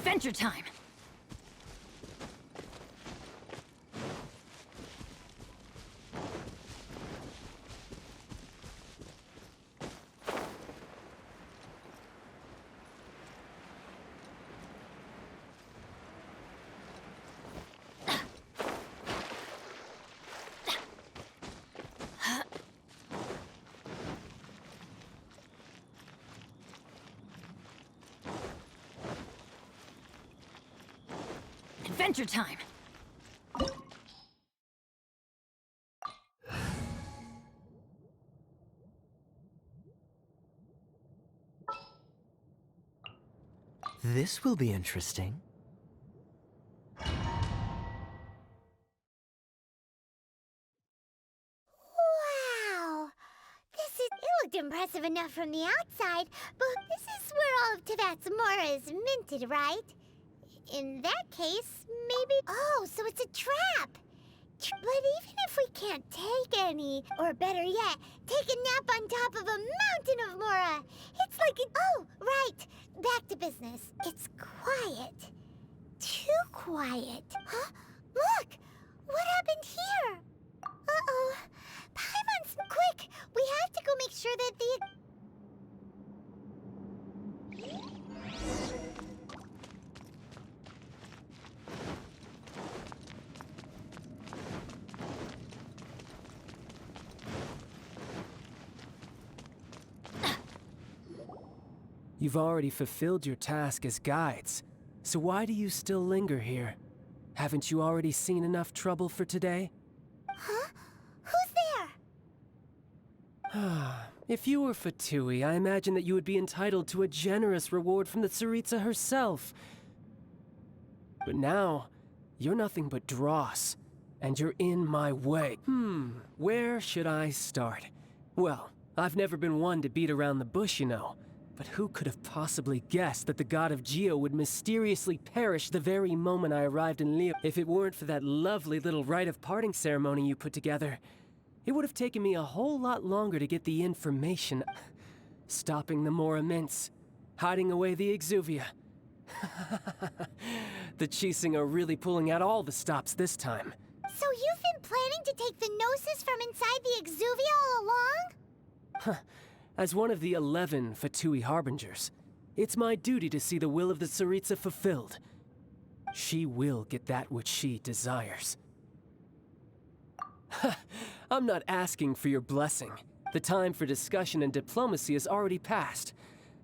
Adventure time! Adventure time! This will be interesting. Wow! It looked impressive enough from the outside, but this is where all of Teyvat's mora is minted, right? In that case, maybe... Oh, so it's a trap! But even if we can't take any, or better yet, take a nap on top of a mountain of mora, it's like a... Oh, right! Back to business. It's quiet. Too quiet. Huh? Look! What happened here? Uh-oh. Paimon's... Quick! We have to go make sure that the... You've already fulfilled your task as guides, so why do you still linger here? Haven't you already seen enough trouble for today? Huh? Who's there? If you were Fatui, I imagine that you would be entitled to a generous reward from the Tsaritsa herself. But now, you're nothing but dross, and you're in my way. Where should I start? Well, I've never been one to beat around the bush, you know. But who could have possibly guessed that the god of Geo would mysteriously perish the very moment I arrived in Liyue? If it weren't for that lovely little rite of parting ceremony you put together, it would have taken me a whole lot longer to get the information. Stopping the Mora Mints, hiding away the Exuvia. The Qixing are really pulling out all the stops this time. So you've been planning to take the Gnosis from inside the Exuvia all along? As one of the 11 Fatui Harbingers, it's my duty to see the will of the Tsaritsa fulfilled. She will get that which she desires. I'm not asking for your blessing. The time for discussion and diplomacy has already passed.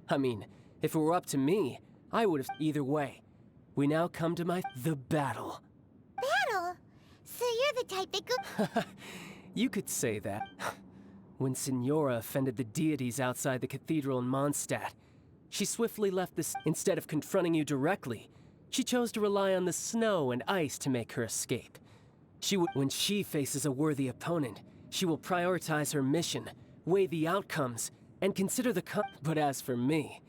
I mean, if it were up to me, I would have... Either way, we now come to the battle. Battle? So you're the type that go... You could say that. When Signora offended the deities outside the cathedral in Mondstadt, she swiftly left this. Instead of confronting you directly, she chose to rely on the snow and ice to make her escape. When she faces a worthy opponent, she will prioritize her mission, weigh the outcomes, and consider the But as for me,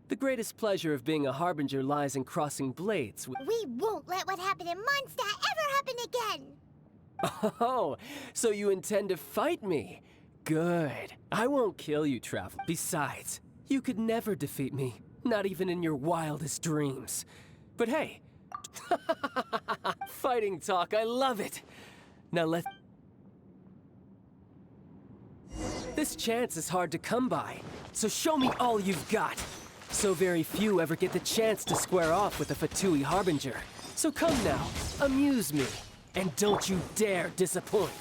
the greatest pleasure of being a harbinger lies in crossing blades with... We won't let what happened in Mondstadt ever happen again! Oh, so you intend to fight me? Good. I won't kill you, Travel. Besides, you could never defeat me, not even in your wildest dreams. But hey, fighting talk, I love it. Now This chance is hard to come by, so show me all you've got. So very few ever get the chance to square off with a Fatui Harbinger. So come now, amuse me, and don't you dare disappoint.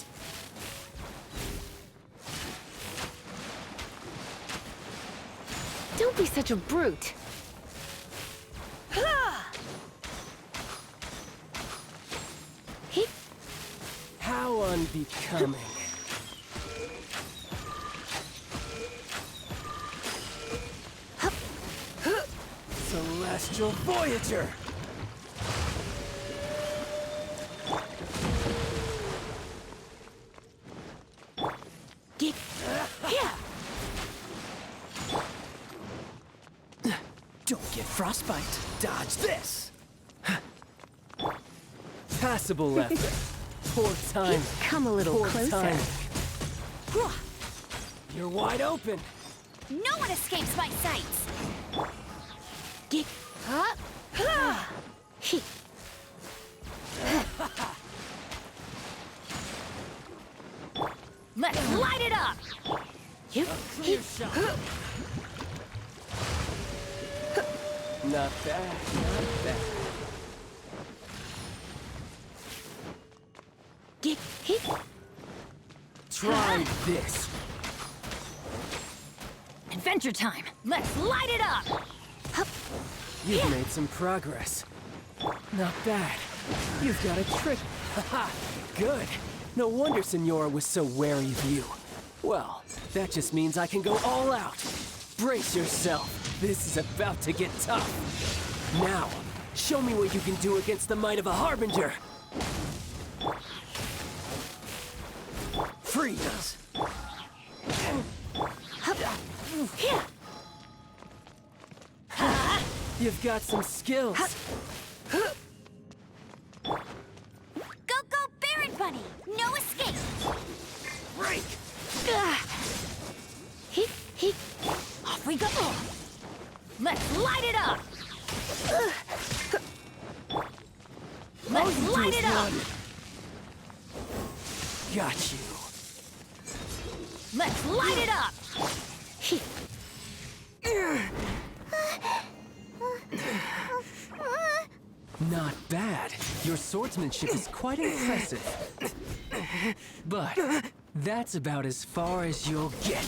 Don't be such a brute! How unbecoming. Celestial Voyager! Get here! Don't get frostbite. Dodge this! Passable effort. Poor time. Come a little Poor closer. time. You're wide open. No one escapes my sights! Get up! Not bad, not bad. Get hit. Try this. Adventure time. Let's light it up. You've made some progress. Not bad. You've got a trick. Haha, good. No wonder Senora was so wary of you. Well, that just means I can go all out. Brace yourself. This is about to get tough. Now, show me what you can do against the might of a Harbinger. Freeze. You've got some skills. Go, go, Baron Bunny! No escape! Break. Off we go. Let's light it up. Let's light it up. Got you. Let's light it up. Not bad. Your swordsmanship is quite impressive. But that's about as far as you'll get.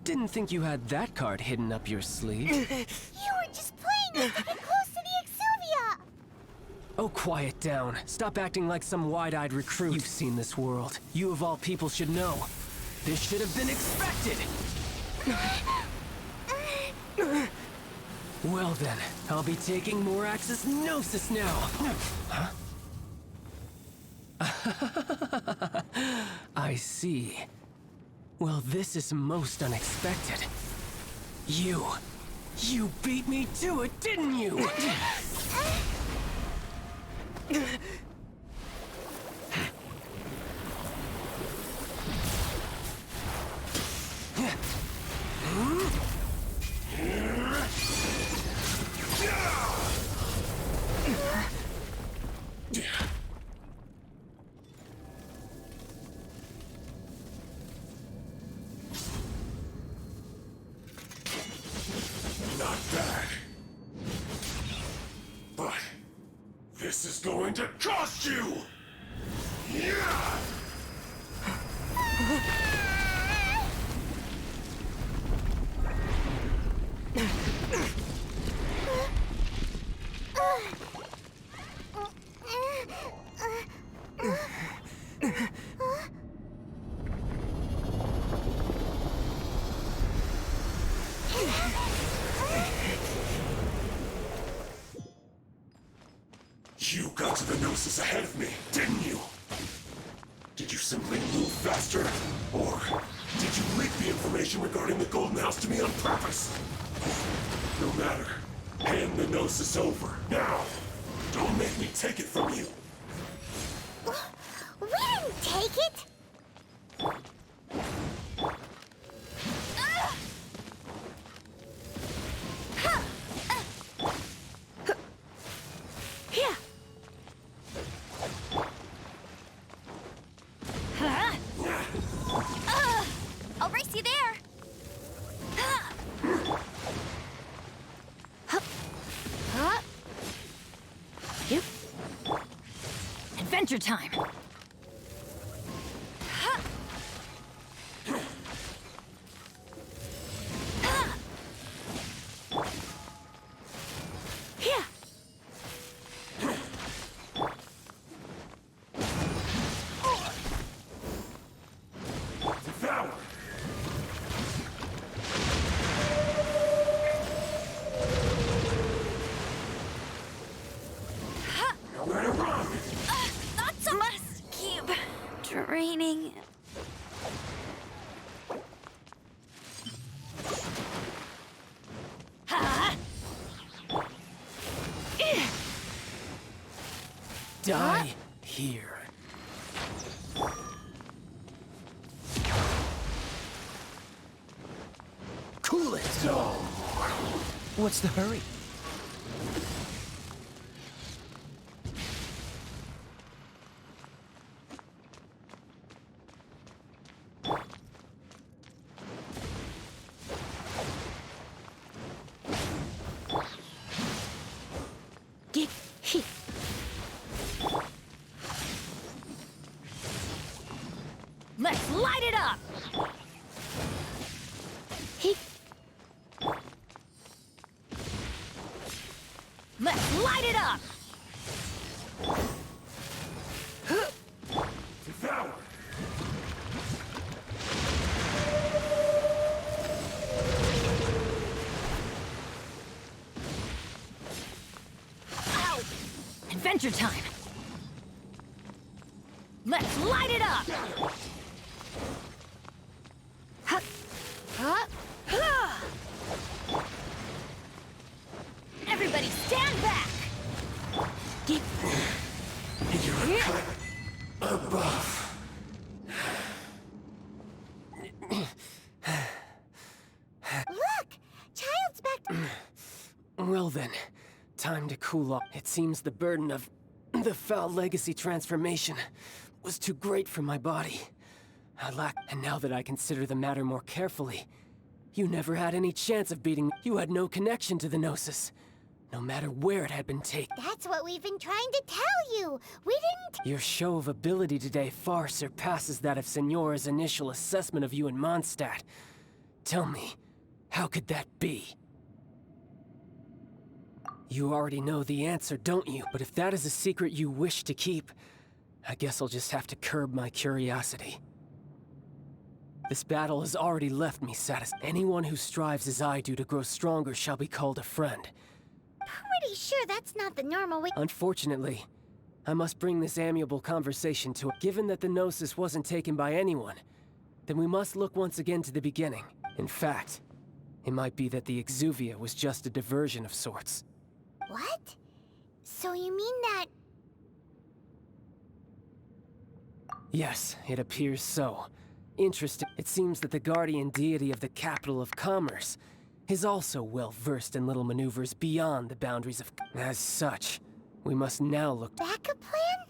Didn't think you had that card hidden up your sleeve. You were just playing it to get close to the Exuvia! Oh, quiet down. Stop acting like some wide-eyed recruit. You've seen this world. You of all people should know. This should have been expected! Well then, I'll be taking more Axis Gnosis now! Huh? I see. Well, this is most unexpected. You beat me to it, didn't you? Not bad. But this is going to cost you! Yeah! You got to the Gnosis ahead of me, didn't you? Did you simply move faster? Or did you leak the information regarding the Golden House to me on purpose? No matter. Hand the Gnosis over, now! Don't make me take it from you! We didn't take it! I'll race you there. Yep. Adventure time. Devour! Nowhere to run! That's a must keep training. Die here. Cool it. What's the hurry? Let's light it up! Let's light it up! Devour! Ow! Adventure time! Let's light it up! Huh. Huh. Huh. Everybody stand back! You're cut above. Look! Childe's back. Well then, time to cool off. It seems the burden of the foul legacy transformation was too great for my body. And now that I consider the matter more carefully, you never had any chance of beating. You had no connection to the Gnosis, no matter where it had been taken. That's what we've been trying to tell you. We didn't. Your show of ability today far surpasses that of Signora's initial assessment of you in Mondstadt. Tell me, how could that be? You already know the answer, don't you? But if that is a secret you wish to keep, I guess I'll just have to curb my curiosity. This battle has already left me satisfied. Anyone who strives as I do to grow stronger shall be called a friend. Pretty sure that's not the normal way. Unfortunately, I must bring this amiable conversation to it. Given that the Gnosis wasn't taken by anyone, then we must look once again to the beginning. In fact, it might be that the Exuvia was just a diversion of sorts. What? So you mean that... Yes, it appears so. Interesting. It seems that the guardian deity of the capital of commerce is also well versed in little maneuvers beyond the boundaries of... As such, we must now look... backup plan?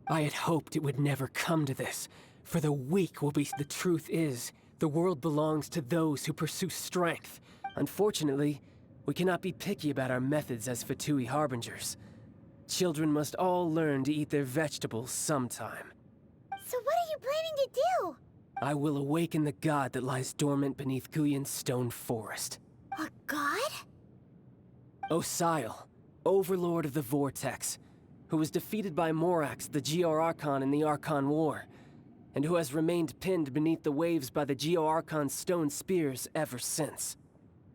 I had hoped it would never come to this, for the weak will be... The truth is, the world belongs to those who pursue strength. Unfortunately, we cannot be picky about our methods as Fatui harbingers. Children must all learn to eat their vegetables sometime. So what are you planning to do? I will awaken the god that lies dormant beneath Guyon's stone forest. A god? Osial, overlord of the Vortex, who was defeated by Morax, the Geo-Archon in the Archon War, and who has remained pinned beneath the waves by the Geo-Archon's stone spears ever since.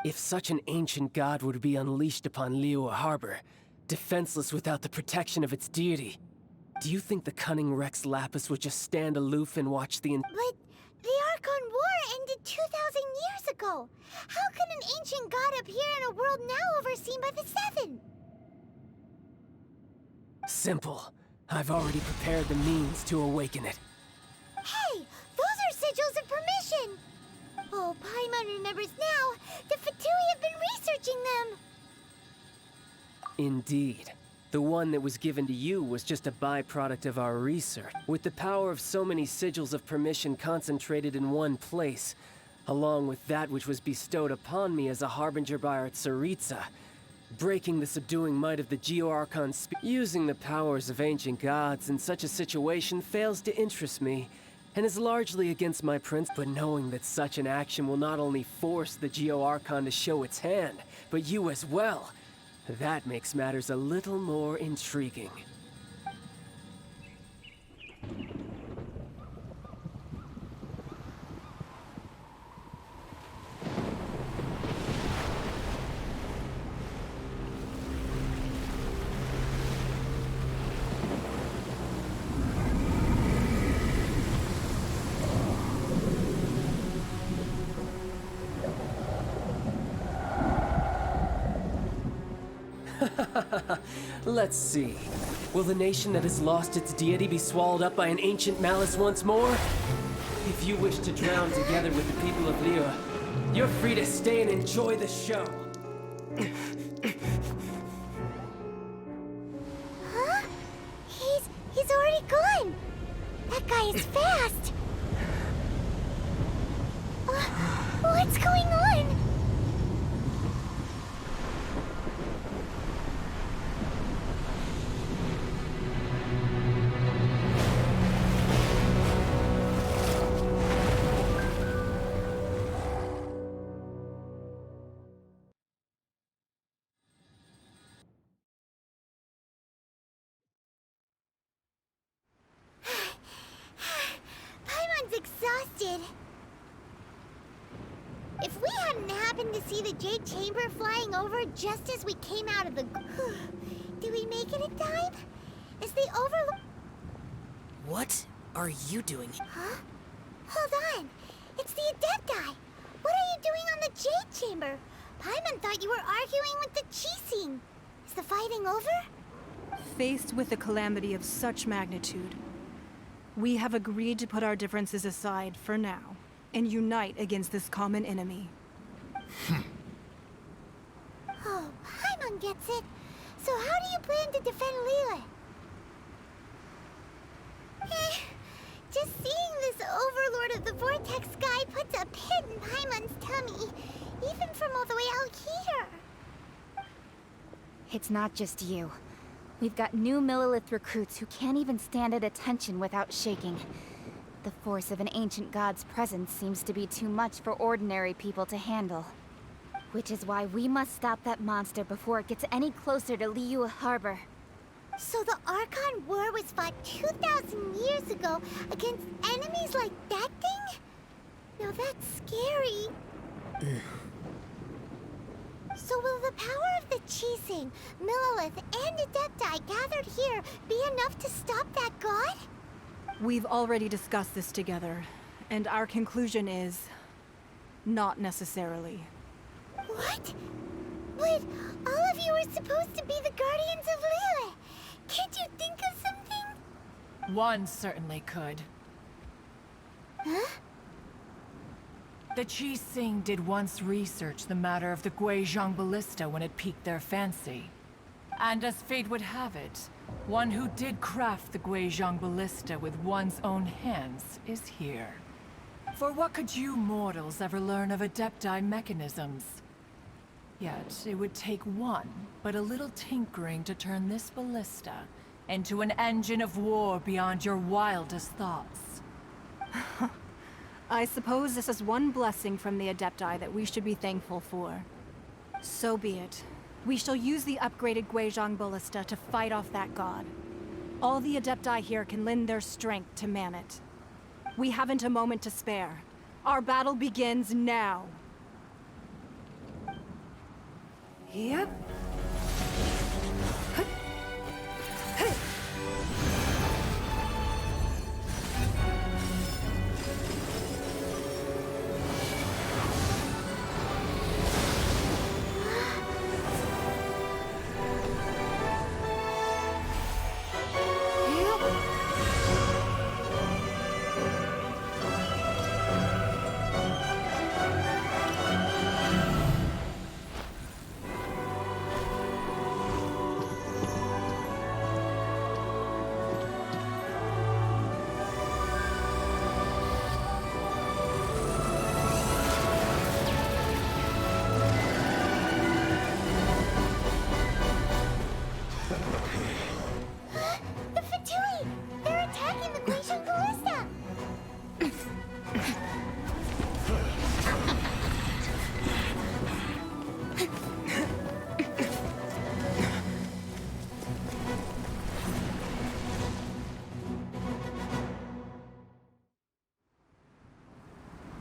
If such an ancient god were to be unleashed upon Liyue Harbor, defenseless without the protection of its deity, do you think the cunning Rex Lapis would just stand aloof and watch the... But the Archon War ended 2,000 years ago. How can an ancient god appear in a world now overseen by the Seven? Simple. I've already prepared the means to awaken it. Hey, those are sigils of permission. Oh, Paimon remembers now. The Fatui have been researching them. Indeed. The one that was given to you was just a byproduct of our research. With the power of so many sigils of permission concentrated in one place, along with that which was bestowed upon me as a harbinger by our Tsaritsa, breaking the subduing might of the Geo-Archon using the powers of ancient gods in such a situation fails to interest me, and is largely against my principle. But knowing that such an action will not only force the Geo-Archon to show its hand, but you as well, that makes matters a little more intriguing. Let's see. Will the nation that has lost its deity be swallowed up by an ancient malice once more? If you wish to drown together with the people of Liyue, you're free to stay and enjoy the show. That guy is fast! What's going on? Paimon's exhausted. If we hadn't happened to see the Jade Chamber flying over just as we came out of the... Did we make it in time? Is the Overlord... What are you doing? Huh? Hold on. It's the Adepti. What are you doing on the Jade Chamber? Paimon thought you were arguing with the Qixing. Is the fighting over? Faced with a calamity of such magnitude, we have agreed to put our differences aside for now and unite against this common enemy. Oh, Paimon gets it. So how do you plan to defend Liyue? Just seeing this Overlord of the Vortex guy puts a pit in Paimon's tummy, even from all the way out here. It's not just you. We've got new Millilith recruits who can't even stand at attention without shaking. The force of an ancient god's presence seems to be too much for ordinary people to handle. Which is why we must stop that monster before it gets any closer to Liyue Harbor. So the Archon War was fought 2,000 years ago against enemies like that thing? Now that's scary. So will the power of the Qixing, Millilith, and Adepti gathered here be enough to stop that god? We've already discussed this together, and our conclusion is... not necessarily. What? But all of you are supposed to be the guardians of Liyue. Can't you think of something? One certainly could. Huh? The Qixing did once research the matter of the Guizhong Ballista when it piqued their fancy. And as fate would have it, one who did craft the Guizhong Ballista with one's own hands is here. For what could you mortals ever learn of Adepti mechanisms? Yet, it would take one, but a little tinkering to turn this ballista into an engine of war beyond your wildest thoughts. I suppose this is one blessing from the Adepti that we should be thankful for. So be it. We shall use the upgraded Guizhong Ballista to fight off that god. All the Adepti here can lend their strength to man it. We haven't a moment to spare. Our battle begins now. Yep. The Fatui! They're attacking the Guizhong Ballista!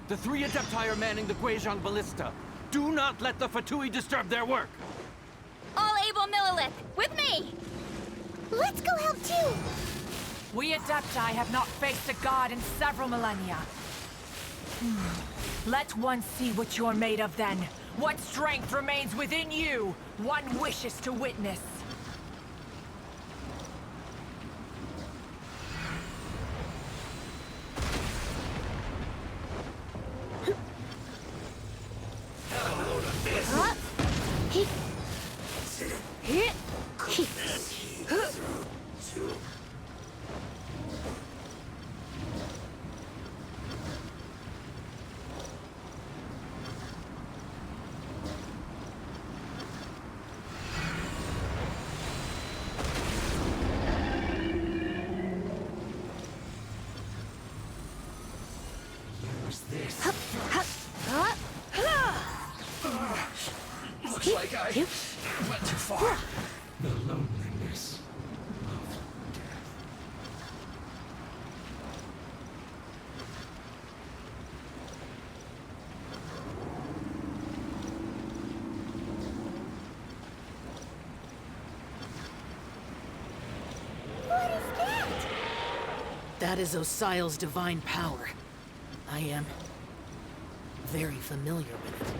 The three Adepti are manning the Guizhong Ballista. Do not let the Fatui disturb their work! All able Millilith, with me! Let's go help too! We Adepti have not faced a god in several millennia. Let one see what you're made of then. What strength remains within you, one wishes to witness. like I went too far. The loneliness of death. What is that? That is Osial's divine power. I am very familiar with it.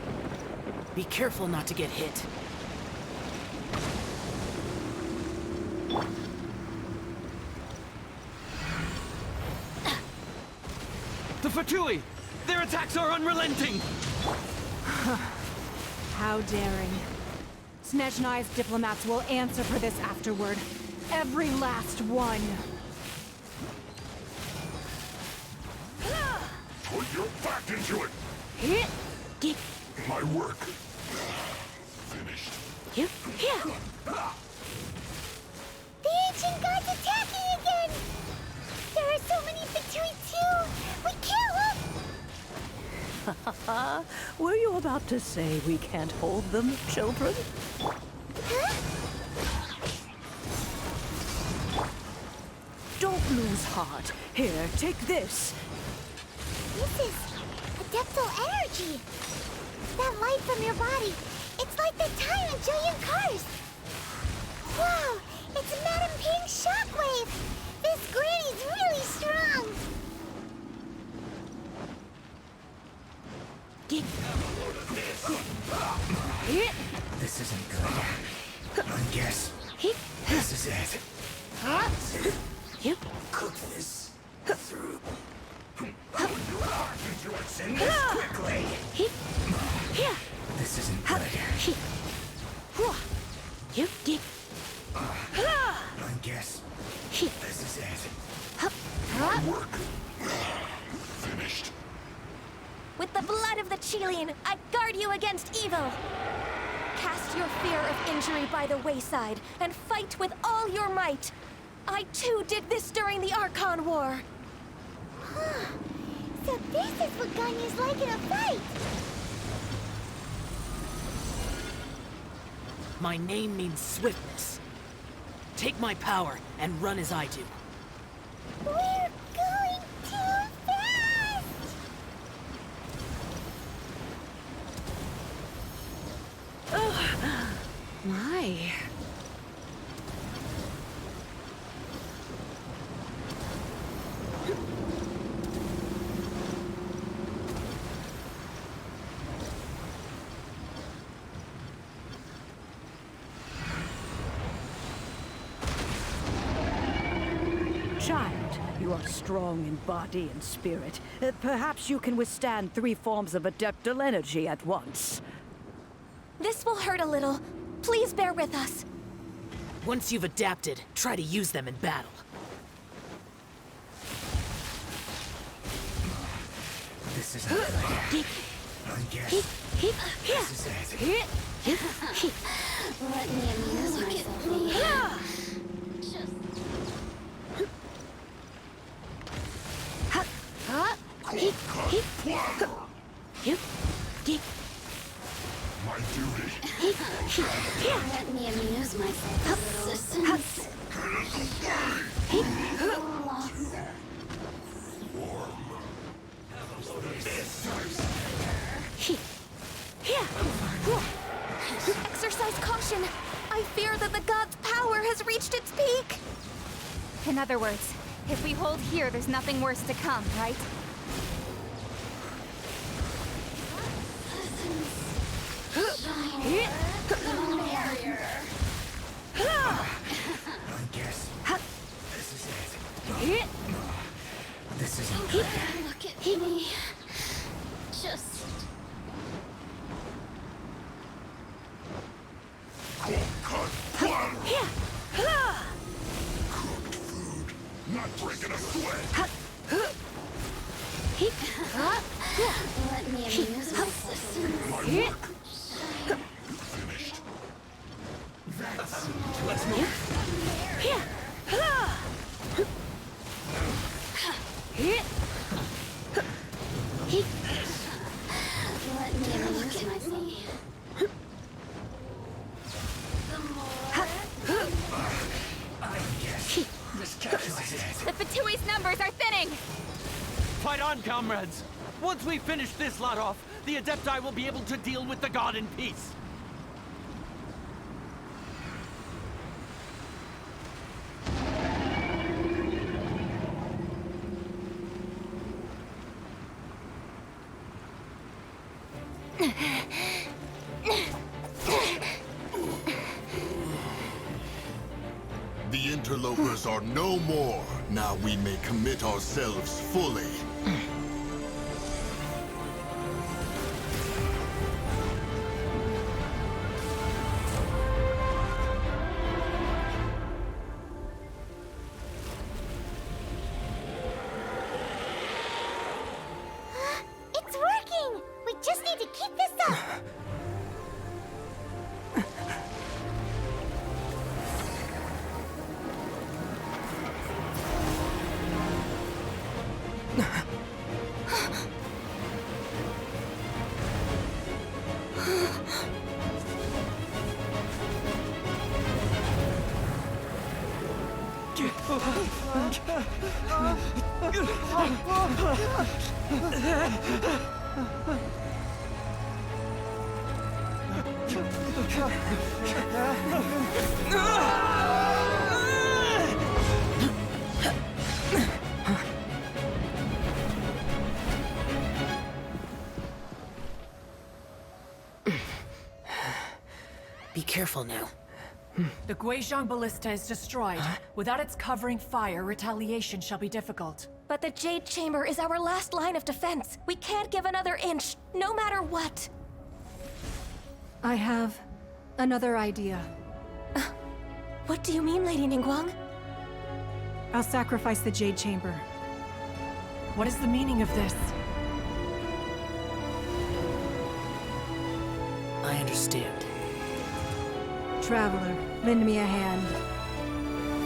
Be careful not to get hit. The Fatui! Their attacks are unrelenting! How daring. Snezhnai's diplomats will answer for this afterward. Every last one. Put your back into it! Get My work. Finished. The ancient gods attacking again! There are so many Fatui too! We can't look! Were you about to say we can't hold them, children? Huh? Don't lose heart. Here, take this. This is adeptal energy! That light from your body, it's like the time in Julian Cars! Wow! It's Madame Ping's shockwave! This granny's really strong! This isn't good. I guess this is it. Cook this through. Send this quickly. This isn't good. I guess this is it. My work. Finished. With the blood of the Chilean, I guard you against evil. Cast your fear of injury by the wayside and fight with all your might. I too did this during the Archon War. Huh. So this is what Ganyu's like in a fight! My name means swiftness. Take my power and run as I do. We're going too fast! My. Child, you are strong in body and spirit. Perhaps you can withstand 3 forms of adeptal energy at once. This will hurt a little. Please bear with us. Once you've adapted, try to use them in battle. This isn't good. I guess this is it. Let me amuse myself. My duty. Let me amuse myself. Assistance. Exercise caution. I fear that the god's power has reached its peak. In other words, if we hold here, there's nothing worse to come, right? I guess this is it. This isn't good. Look at me. Just... Cut flour. Cooked food. Not breaking a sweat. Let me amuse myself. My work. Finished. Let's move. Let me amuse myself. Right on, comrades! Once we finish this lot off, the Adepti will be able to deal with the god in peace. The interlopers are no more. Now we may commit ourselves fully. It's working! We just need to keep this up! Be careful now. The Guizhong Ballista is destroyed. Without its covering fire, retaliation shall be difficult. But the Jade Chamber is our last line of defense. We can't give another inch, no matter what. I have another idea. What do you mean, Lady Ningguang? I'll sacrifice the Jade Chamber. What is the meaning of this? I understand. Traveler, lend me a hand.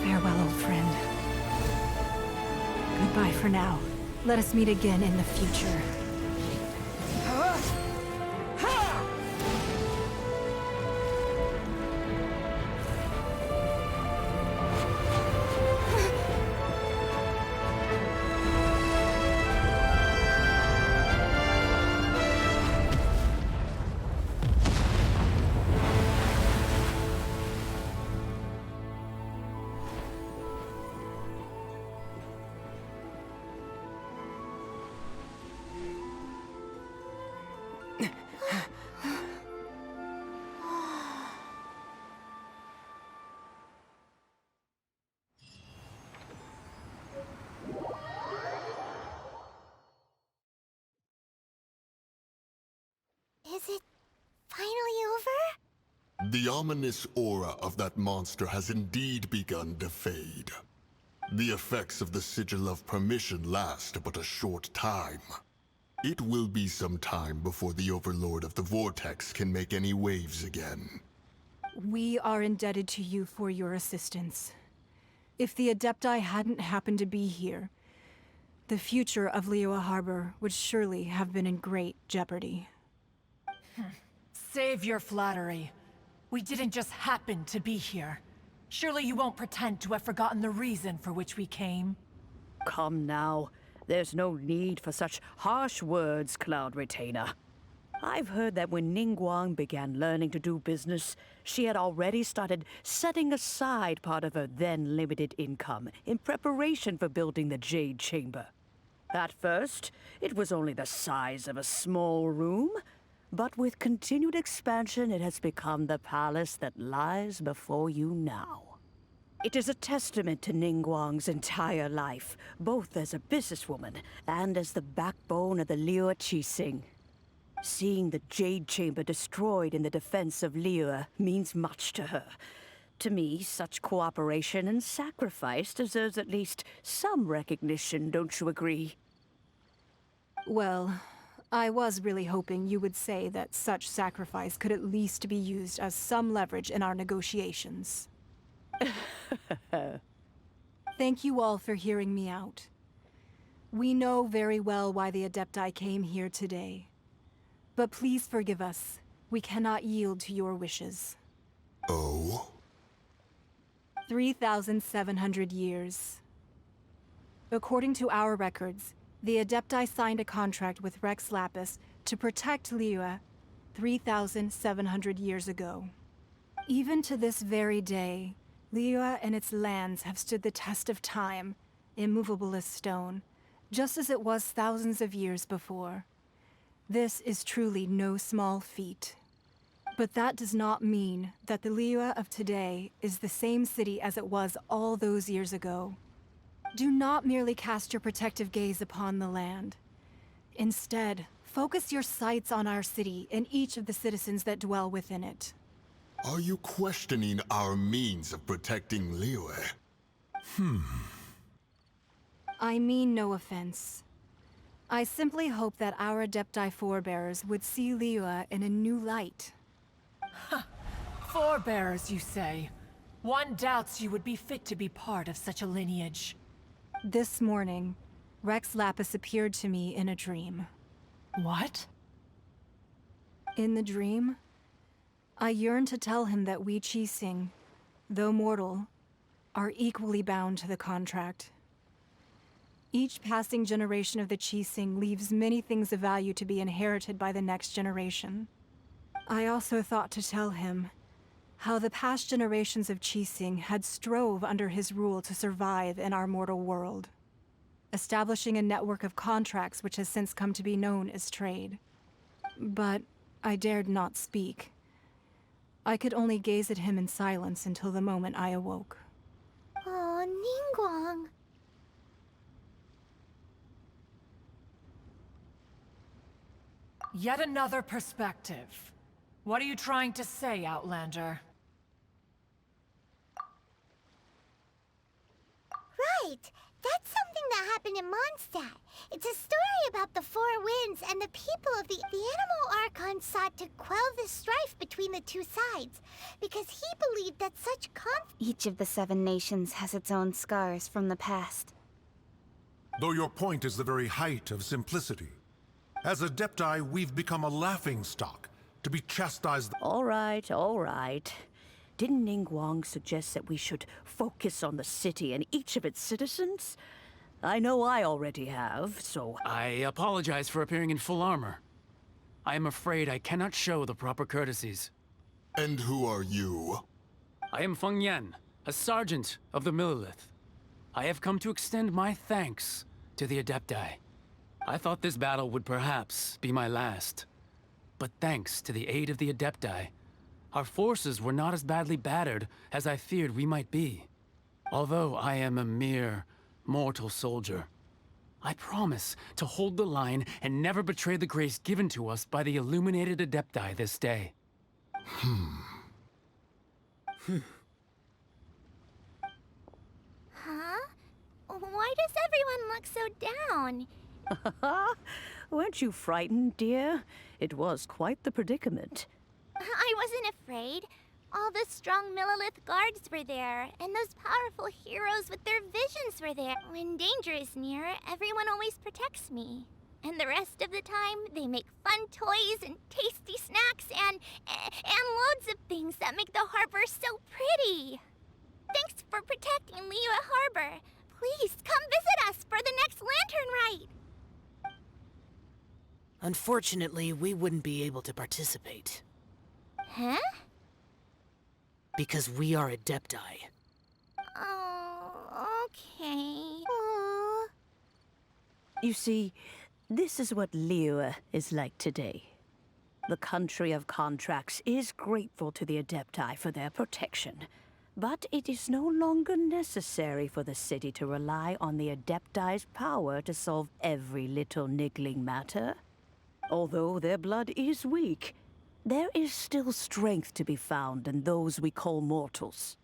Farewell, old friend. Goodbye for now. Let us meet again in the future. Is it finally over? The ominous aura of that monster has indeed begun to fade. The effects of the Sigil of Permission last but a short time. It will be some time before the Overlord of the Vortex can make any waves again. We are indebted to you for your assistance. If the Adepti hadn't happened to be here, the future of Liyue Harbor would surely have been in great jeopardy. Save your flattery. We didn't just happen to be here. Surely you won't pretend to have forgotten the reason for which we came. Come now. There's no need for such harsh words, Cloud Retainer. I've heard that when Ningguang began learning to do business, she had already started setting aside part of her then limited income in preparation for building the Jade Chamber. At first, it was only the size of a small room, but with continued expansion, it has become the palace that lies before you now. It is a testament to Ningguang's entire life, both as a businesswoman and as the backbone of the Liyue Qixing. Seeing the Jade Chamber destroyed in the defense of Liyue means much to her. To me, such cooperation and sacrifice deserves at least some recognition, don't you agree? Well, I was really hoping you would say that such sacrifice could at least be used as some leverage in our negotiations. Thank you all for hearing me out. We know very well why the Adepti came here today. But please forgive us. We cannot yield to your wishes. Oh? 3,700 years. According to our records, The Adepti signed a contract with Rex Lapis to protect Liyue 3,700 years ago. Even to this very day, Liyue and its lands have stood the test of time, immovable as stone, just as it was thousands of years before. This is truly no small feat. But that does not mean that the Liyue of today is the same city as it was all those years ago. Do not merely cast your protective gaze upon the land. Instead, focus your sights on our city and each of the citizens that dwell within it. Are you questioning our means of protecting Liyue? I mean no offense. I simply hope that our Adepti forebears would see Liyue in a new light. Forebearers, you say? One doubts you would be fit to be part of such a lineage. This morning, Rex Lapis appeared to me in a dream. What? In the dream, I yearned to tell him that we Qixing, though mortal, are equally bound to the contract. Each passing generation of the Qixing leaves many things of value to be inherited by the next generation. I also thought to tell him how the past generations of Qixing had strove under his rule to survive in our mortal world, establishing a network of contracts which has since come to be known as trade. But I dared not speak. I could only gaze at him in silence until the moment I awoke. Oh, Ningguang. Yet another perspective. What are you trying to say, Outlander? Right! That's something that happened in Mondstadt. It's a story about the Four Winds and the people of the Animal Archon sought to quell the strife between the two sides, because he believed that such Each of the 7 nations has its own scars from the past. Though your point is the very height of simplicity. As Adepti, we've become a laughingstock, to be chastised. All right. Didn't Ningguang suggest that we should focus on the city and each of its citizens? I know I already have, so... I apologize for appearing in full armor. I am afraid I cannot show the proper courtesies. And who are you? I am Feng Yan, a sergeant of the Millelith. I have come to extend my thanks to the Adepti. I thought this battle would perhaps be my last. But thanks to the aid of the Adepti, our forces were not as badly battered as I feared we might be. Although I am a mere mortal soldier, I promise to hold the line and never betray the grace given to us by the illuminated Adepti this day. Huh? Why does everyone look so down? Weren't you frightened, dear? It was quite the predicament. I wasn't afraid. All the strong Millelith guards were there, and those powerful heroes with their visions were there. When danger is near, everyone always protects me. And the rest of the time, they make fun toys and tasty snacks and loads of things that make the harbor so pretty. Thanks for protecting Liyue Harbor. Please come visit us for the next lantern rite. Unfortunately, we wouldn't be able to participate. Huh? Because we are Adepti. Oh, okay. Aww. You see, this is what Liyue is like today. The country of contracts is grateful to the Adepti for their protection, but it is no longer necessary for the city to rely on the Adepti's power to solve every little niggling matter. Although their blood is weak, there is still strength to be found in those we call mortals.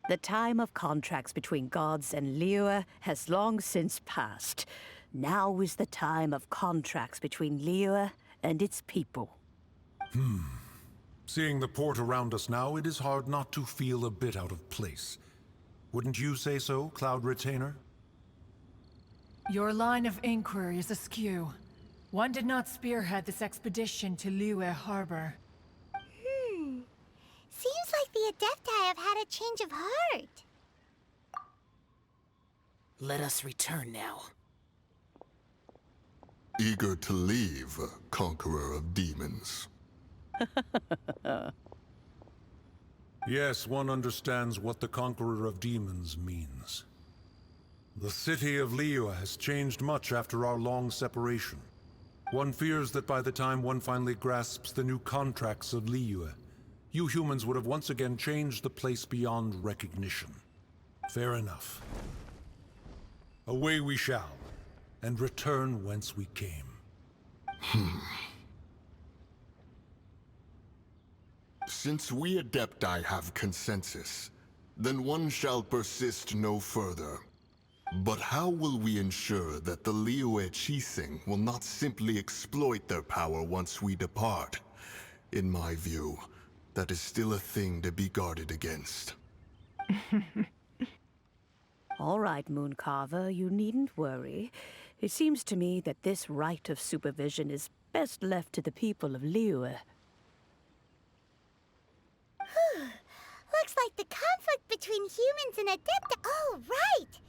The time of contracts between gods and Liyue has long since passed. Now is the time of contracts between Liyue and its people. Seeing the port around us now, it is hard not to feel a bit out of place. Wouldn't you say so, Cloud Retainer? Your line of inquiry is askew. One did not spearhead this expedition to Liyue Harbor. Seems like the Adepti have had a change of heart. Let us return now. Eager to leave, conqueror of demons. Yes, one understands what the Conqueror of Demons means. The city of Liyue has changed much after our long separation. One fears that by the time one finally grasps the new contracts of Liyue, you humans would have once again changed the place beyond recognition. Fair enough. Away we shall, and return whence we came. Since we Adepti have consensus, then one shall persist no further. But how will we ensure that the Liyue Qixing will not simply exploit their power once we depart? In my view, that is still a thing to be guarded against. All right, Mooncarver, you needn't worry. It seems to me that this right of supervision is best left to the people of Liyue. Looks like the conflict between humans and Adepti. Oh, right!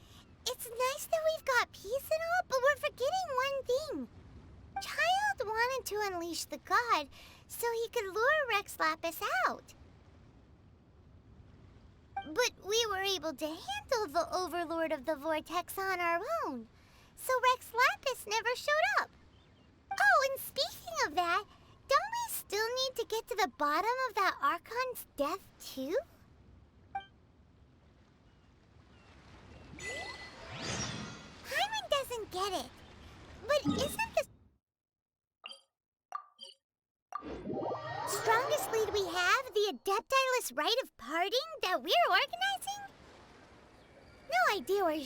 It's nice that we've got peace and all, but we're forgetting one thing. Childe wanted to unleash the god so he could lure Rex Lapis out. But we were able to handle the Overlord of the Vortex on our own, so Rex Lapis never showed up. Oh, and speaking of that, don't we still need to get to the bottom of that Archon's death, too? Hyman doesn't get it. But isn't the strongest lead we have the Adepti-less rite of parting that we're organizing? No idea where